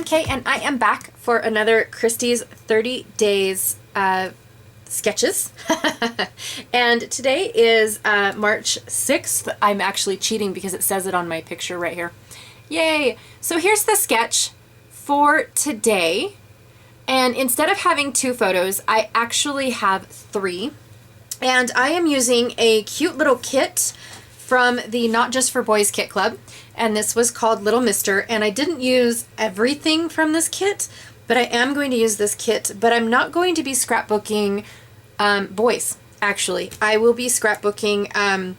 Kay, and I am back for another Christy's 30 Days sketches. And today is March 6th. I'm actually cheating because it says it on my picture right here. Yay! So here's the sketch for today. And instead of having 2 photos, I actually have 3. And I am using a cute little kit from the Not Just for Boys Kit Club. And this was called Little Mister. And I didn't use everything from this kit, but I am going to use this kit. But I'm not going to be scrapbooking boys, actually. I will be scrapbooking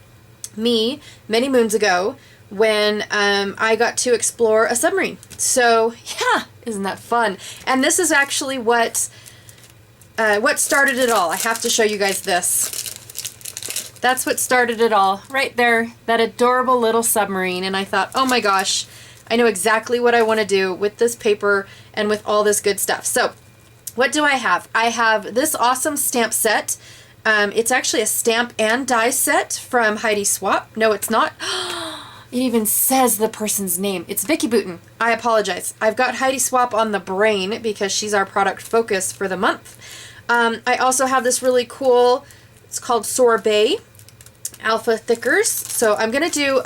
me many moons ago when I got to explore a submarine. So yeah, isn't that fun? And this is actually what started it all. I have to show you guys this. That's what started it all, right there, that adorable little submarine. And I thought, oh my gosh, I know exactly what I want to do with this paper and with all this good stuff. So what do I have? I have this awesome stamp set. It's actually a stamp and die set from Heidi Swapp. No, it's not. It even says the person's name. It's Vicky Booten. I apologize. I've got Heidi Swapp on the brain because she's our product focus for the month. I also have this really cool, it's called Sorbet Alpha Thickers. So I'm going to do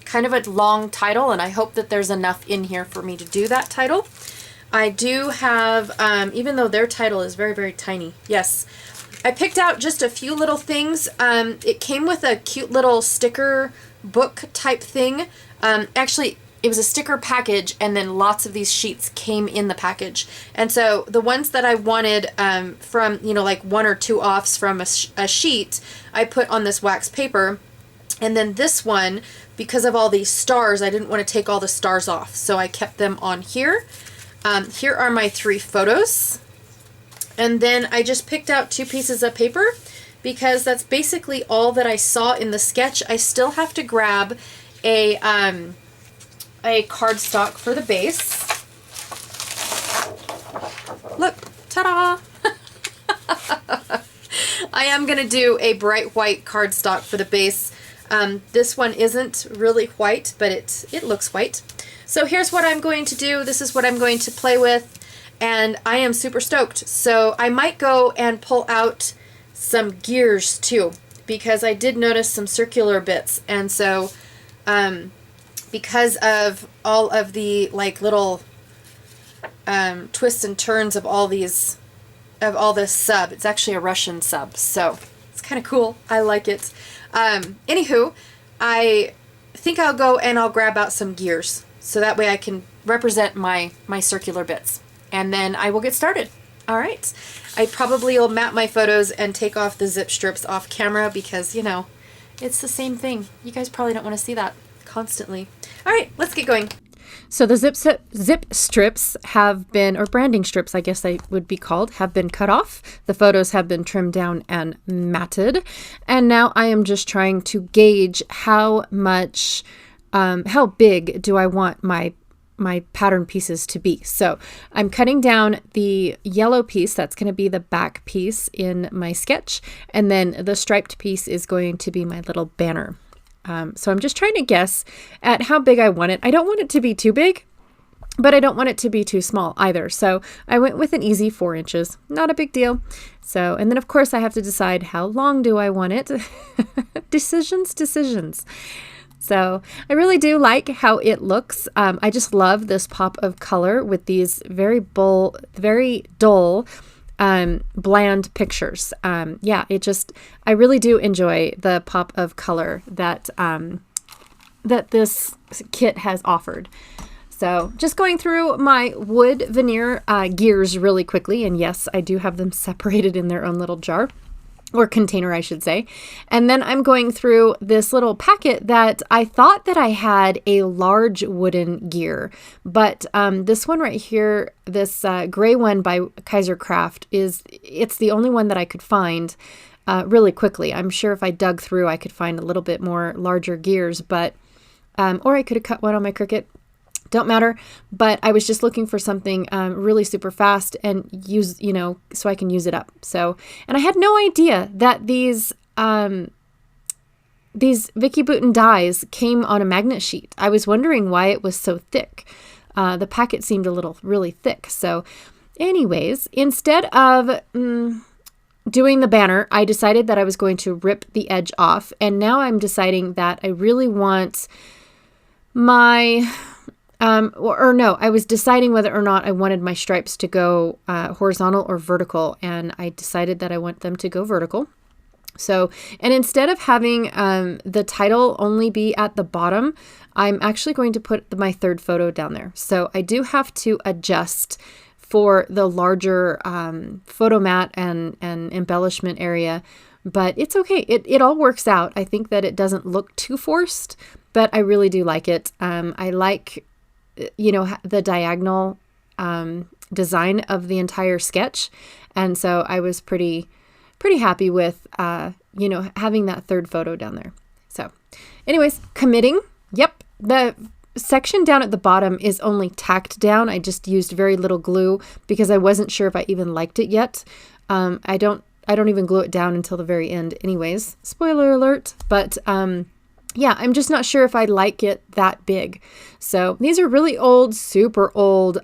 kind of a long title, and I hope that there's enough in here for me to do that title. I do have, even though their title is very, very tiny, yes, I picked out just a few little things. It came with a cute little sticker book type thing. Actually, it was a sticker package, and then lots of these sheets came in the package. And so the ones that I wanted from, you know, like 1 or 2 offs from a sheet, I put on this wax paper. And then this one, because of all these stars, I didn't want to take all the stars off, so I kept them on here. Here are my 3 photos. And then I just picked out 2 pieces of paper because that's basically all that I saw in the sketch. I still have to grab a cardstock for the base. Look, ta-da! I am going to do a bright white cardstock for the base. This one isn't really white, but it looks white. So here's what I'm going to do. This is what I'm going to play with, and I am super stoked. So I might go and pull out some gears too, because I did notice some circular bits, and so because of all of the like little twists and turns of all these, of all this sub, it's actually a Russian sub, so it's kind of cool. I like it. Anywho, I think I'll go and I'll grab out some gears so that way I can represent my circular bits, and then I will get started. All right. I probably will map my photos and take off the zip strips off camera because, you know, it's the same thing. You guys probably don't want to see that constantly. All right, let's get going. So the zip strips have been, or branding strips, I guess they would be called, have been cut off. The photos have been trimmed down and matted. And now I am just trying to gauge how much, how big do I want my pattern pieces to be. So I'm cutting down the yellow piece. That's going to be the back piece in my sketch. And then the striped piece is going to be my little banner. So I'm just trying to guess at how big I want it. I don't want it to be too big, but I don't want it to be too small either. So I went with an easy 4 inches. Not a big deal. So, and then of course I have to decide how long do I want it. Decisions. So I really do like how it looks. I just love this pop of color with these very dull, bland pictures. Yeah, I really do enjoy the pop of color that that this kit has offered. So just going through my wood veneer gears really quickly, and yes, I do have them separated in their own little jar. Or container, I should say. And then I'm going through this little packet that I thought that I had a large wooden gear, but this one right here, this gray one by Kaiser Craft, it's the only one that I could find really quickly. I'm sure if I dug through, I could find a little bit more larger gears, but or I could have cut one on my Cricut. Don't matter, but I was just looking for something really super fast and use, you know, so I can use it up. So, and I had no idea that these Vicky Booten dies came on a magnet sheet. I was wondering why it was so thick. The packet seemed a little really thick. So anyways, instead of doing the banner, I decided that I was going to rip the edge off. And now I'm deciding that I really want my, I was deciding whether or not I wanted my stripes to go horizontal or vertical. And I decided that I want them to go vertical. So, and instead of having the title only be at the bottom, I'm actually going to put my third photo down there. So I do have to adjust for the larger photo mat and embellishment area, but it's okay. It all works out. I think that it doesn't look too forced, but I really do like it. I like, the diagonal design of the entire sketch. And so I was pretty happy with, having that third photo down there. So anyways, committing. Yep. The section down at the bottom is only tacked down. I just used very little glue because I wasn't sure if I even liked it yet. I don't even glue it down until the very end anyways. Spoiler alert. But, yeah, I'm just not sure if I like it that big. So these are really old, super old,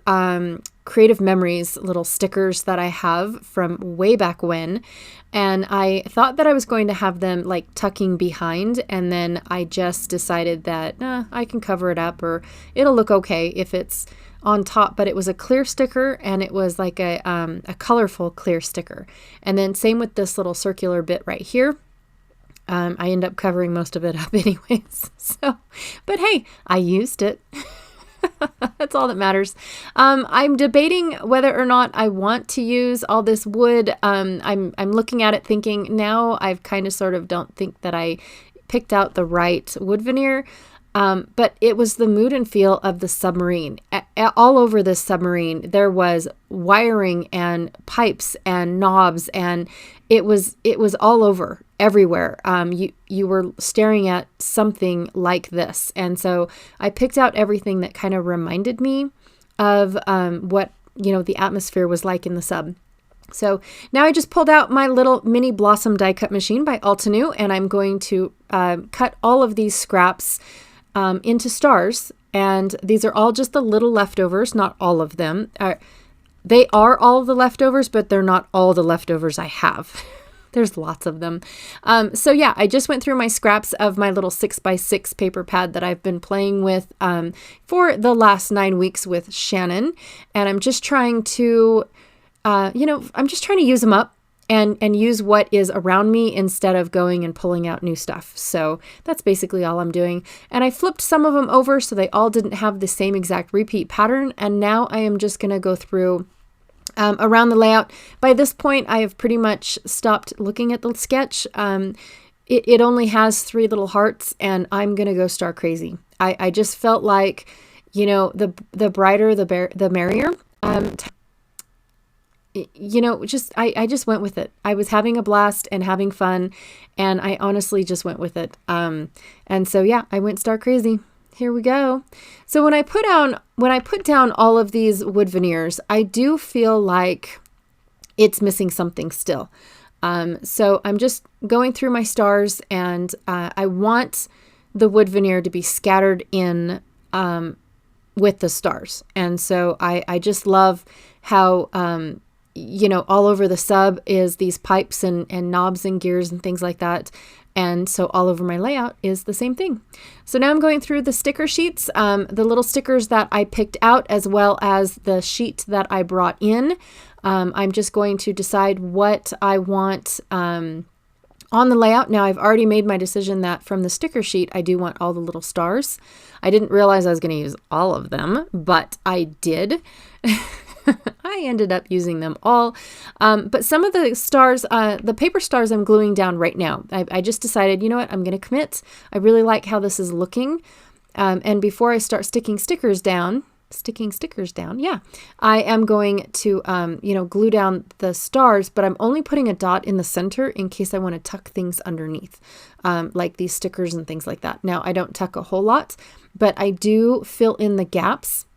Creative Memories little stickers that I have from way back when. And I thought that I was going to have them like tucking behind. And then I just decided that I can cover it up, or it'll look okay if it's on top. But it was a clear sticker, and it was like a colorful clear sticker. And then same with this little circular bit right here. I end up covering most of it up anyways. So, but hey, I used it. That's all that matters. I'm debating whether or not I want to use all this wood. I'm looking at it thinking now I've kind of sort of don't think that I picked out the right wood veneer. But it was the mood and feel of the submarine. All over this submarine, there was wiring and pipes and knobs, and it was all over everywhere. You were staring at something like this. And so I picked out everything that kind of reminded me of what, the atmosphere was like in the sub. So now I just pulled out my little mini blossom die cut machine by Altenew, and I'm going to cut all of these scraps into stars. And these are all just the little leftovers, not all of them. They are all the leftovers, but they're not all the leftovers I have. There's lots of them. So yeah, I just went through my scraps of my little 6x6 paper pad that I've been playing with for the last 9 weeks with Shannon. And I'm just trying to, use them up and use what is around me instead of going and pulling out new stuff. So that's basically all I'm doing. And I flipped some of them over so they all didn't have the same exact repeat pattern. And now I am just going to go through around the layout. By this point, I have pretty much stopped looking at the sketch. It only has 3 little hearts, and I'm going to go star crazy. I just felt like, the brighter, the merrier. I just went with it. I was having a blast and having fun, and I honestly just went with it. And so, yeah, I went star crazy. Here we go. So when I put down all of these wood veneers, I do feel like it's missing something still. So I'm just going through my stars, and I want the wood veneer to be scattered in with the stars. And so I just love how all over the sub is these pipes and knobs and gears and things like that. And so all over my layout is the same thing. So now I'm going through the sticker sheets, the little stickers that I picked out, as well as the sheet that I brought in. I'm just going to decide what I want on the layout. Now I've already made my decision that from the sticker sheet, I do want all the little stars. I didn't realize I was going to use all of them, but I did. I ended up using them all. But some of the stars, the paper stars I'm gluing down right now. I just decided, you know what, I'm going to commit. I really like how this is looking. And before I start sticking stickers down, yeah, I am going to, glue down the stars, but I'm only putting a dot in the center in case I want to tuck things underneath, like these stickers and things like that. Now, I don't tuck a whole lot, but I do fill in the gaps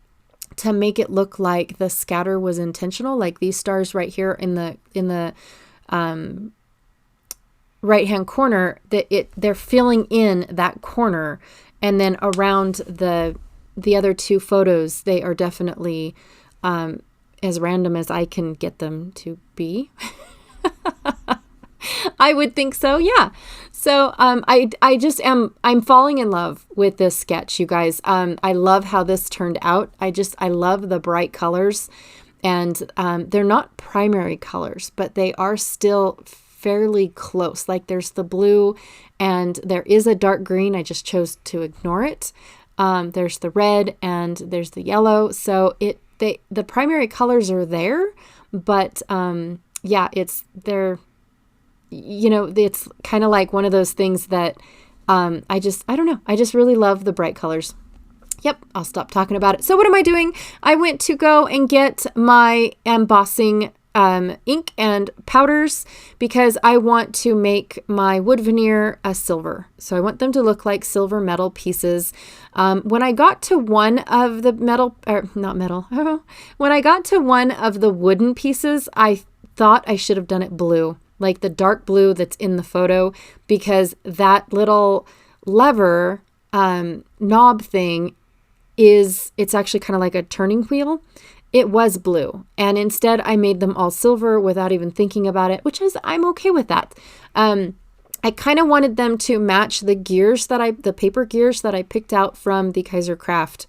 to make it look like the scatter was intentional, like these stars right here in the right-hand corner, they're filling in that corner, and then around the the other two photos, they are definitely as random as I can get them to be. I would think so, yeah. So I'm falling in love with this sketch, you guys. I love how this turned out. I love the bright colors, and they're not primary colors, but they are still fairly close. Like there's the blue and there is a dark green. I just chose to ignore it. There's the red and there's the yellow. So the primary colors are there, but yeah, they're it's kind of like one of those things that I don't know. I just really love the bright colors. Yep, I'll stop talking about it. So what am I doing? I went to go and get my embossing ink and powders because I want to make my wood veneer a silver. So I want them to look like silver metal pieces. When I got to one of the when I got to one of the wooden pieces, I thought I should have done it blue, like the dark blue that's in the photo, because that little lever knob thing it's actually kind of like a turning wheel. It was blue, and instead I made them all silver without even thinking about it, I'm okay with that. I kind of wanted them to match the paper gears that I picked out from the Kaiser Craft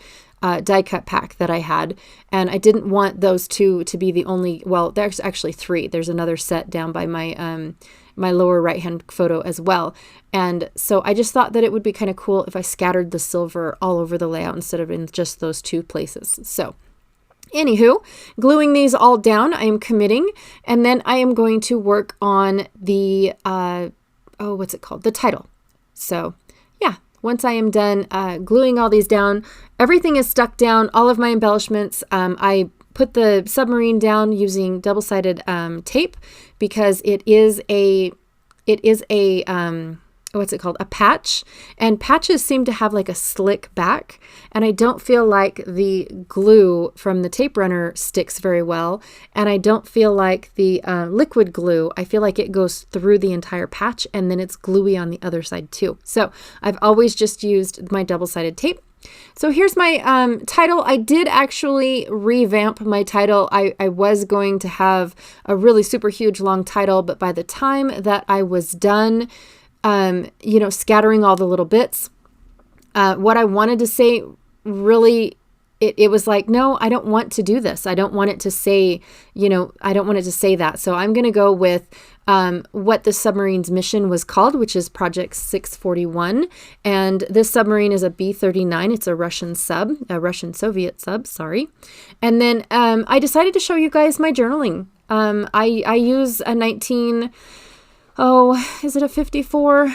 die cut pack that I had. And I didn't want those two to be the only, well, there's actually three. There's another set down by my, my lower right-hand photo as well. And so I just thought that it would be kind of cool if I scattered the silver all over the layout instead of in just those two places. So anywho, gluing these all down, I am committing, and then I am going to work on the, what's it called? The title. So yeah, once I am done gluing all these down, everything is stuck down, all of my embellishments. I put the submarine down using double-sided tape because it is a what's it called? A patch. And patches seem to have like a slick back. And I don't feel like the glue from the tape runner sticks very well. And I don't feel like the liquid glue, I feel like it goes through the entire patch and then it's gluey on the other side too. So I've always just used my double-sided tape. So here's my title. I did actually revamp my title. I was going to have a really super huge long title, but by the time that I was done, scattering all the little bits, what I wanted to say really, it was like, no, I don't want to do this. I don't want it to say, I don't want it to say that. So I'm going to go with what the submarine's mission was called, which is Project 641. And this submarine is a B-39. It's a Russian Soviet sub, sorry. And then I decided to show you guys my journaling. I use a is it a 54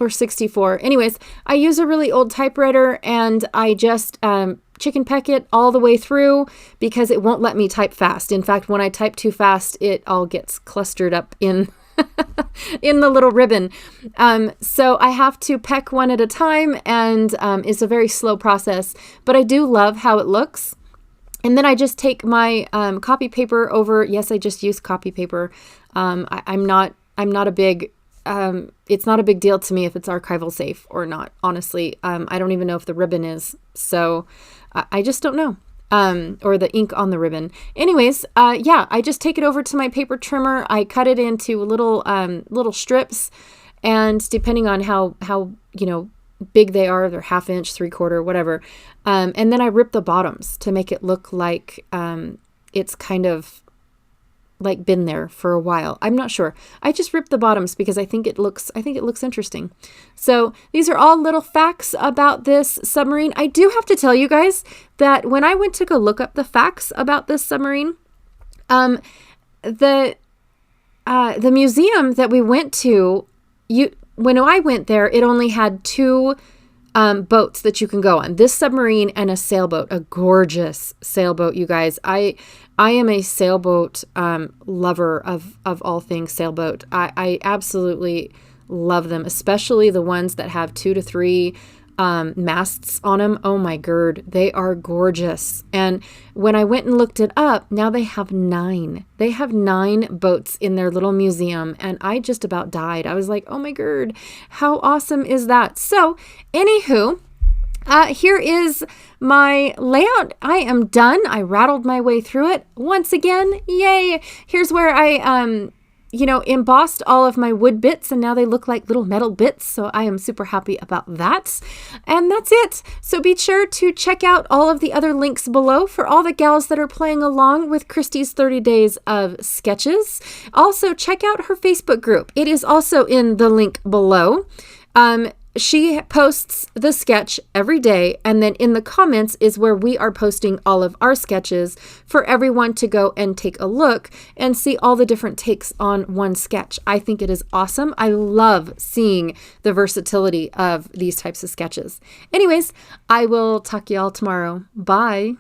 or 64? Anyways, I use a really old typewriter and I just chicken peck it all the way through because it won't let me type fast. In fact, when I type too fast, it all gets clustered up in in the little ribbon. So I have to peck one at a time, and it's a very slow process, but I do love how it looks. And then I just take my copy paper over. Yes, I just use copy paper. I'm not a big, it's not a big deal to me if it's archival safe or not, honestly. I don't even know if the ribbon is, so I just don't know, or the ink on the ribbon. Anyways, I just take it over to my paper trimmer. I cut it into little strips, and depending on how big they are, they're 1/2 inch, 3/4, whatever. And then I rip the bottoms to make it look like it's kind of like been there for a while. I'm not sure. I just ripped the bottoms because I think it looks interesting. So these are all little facts about this submarine. I do have to tell you guys that when I went to go look up the facts about this submarine, the museum that we went to, when I went there, it only had 2 boats that you can go on. This submarine and a sailboat, a gorgeous sailboat, you guys. I am a sailboat lover of all things sailboat. I absolutely love them, especially the ones that have 2 to 3 masts on them. Oh my god, they are gorgeous. And when I went and looked it up, now they have 9. They have 9 boats in their little museum, and I just about died. I was like, oh my god, how awesome is that? So, anywho, Here is my layout. I am done. I rattled my way through it once again. Yay. Here's where I, embossed all of my wood bits, and now they look like little metal bits. So I am super happy about that. And that's it. So be sure to check out all of the other links below for all the gals that are playing along with Christy's 30 days of sketches. Also, check out her Facebook group. It is also in the link below. She posts the sketch every day, and then in the comments is where we are posting all of our sketches for everyone to go and take a look and see all the different takes on one sketch. I think it is awesome. I love seeing the versatility of these types of sketches. Anyways, I will talk to y'all tomorrow. Bye.